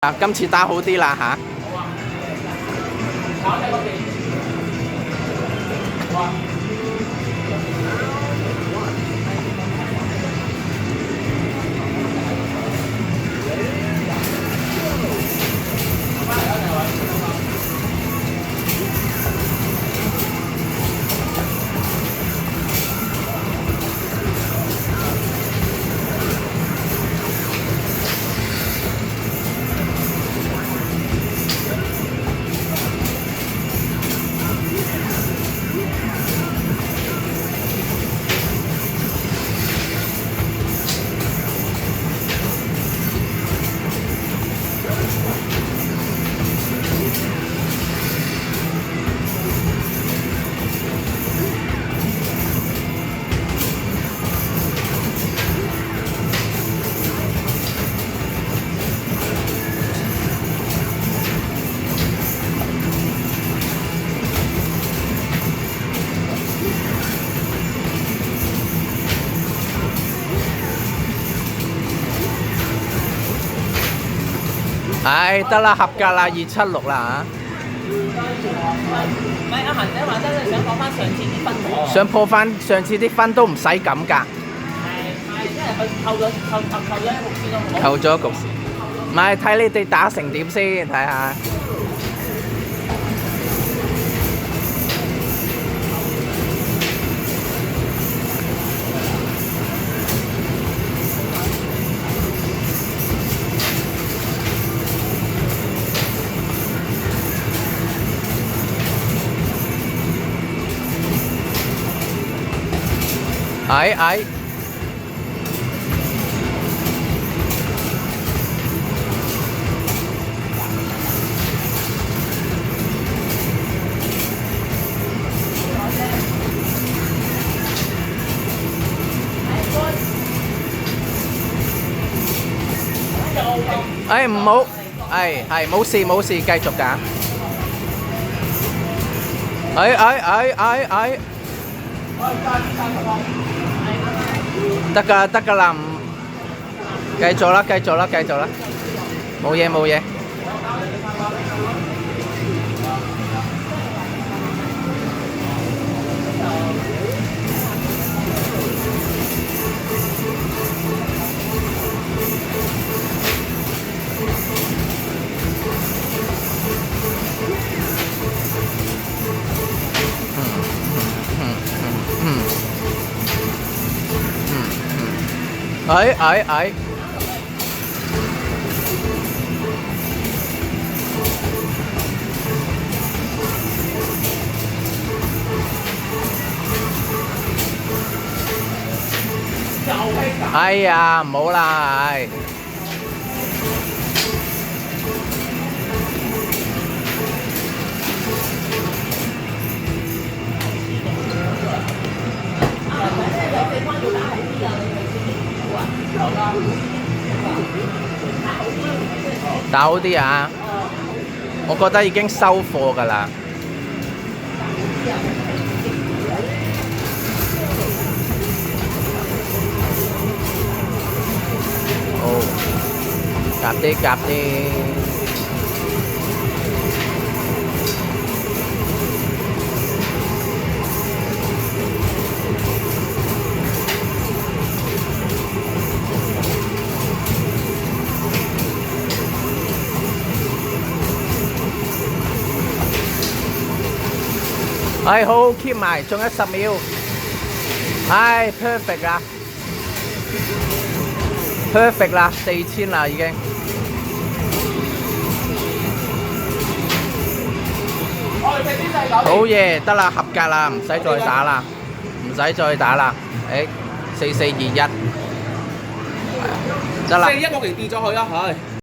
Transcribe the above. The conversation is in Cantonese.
啊，今次打好啲啦吓。唉，得啦，合格啦，276啦唔係阿恒仔話真係想講翻上次啲分喎。想破翻上次啲分都唔使咁㗎。係，因為佢扣咗一個先咯。扣咗局先，唔係睇你哋打成點先，睇下。哎，唔好，係冇事，繼續㗎。得㗎啦，繼續啦，冇嘢。哎，哎呀，唔好啦，打好啲啊！我覺得已經收貨㗎啦。哦，夾啲。好 keep 埋，仲有10秒。perfect 啦，perfect 啦，4000啦已經。好嘢，得啦，合格啦，唔使再打啦，4421，得啦。41我期跌咗佢啦，唉。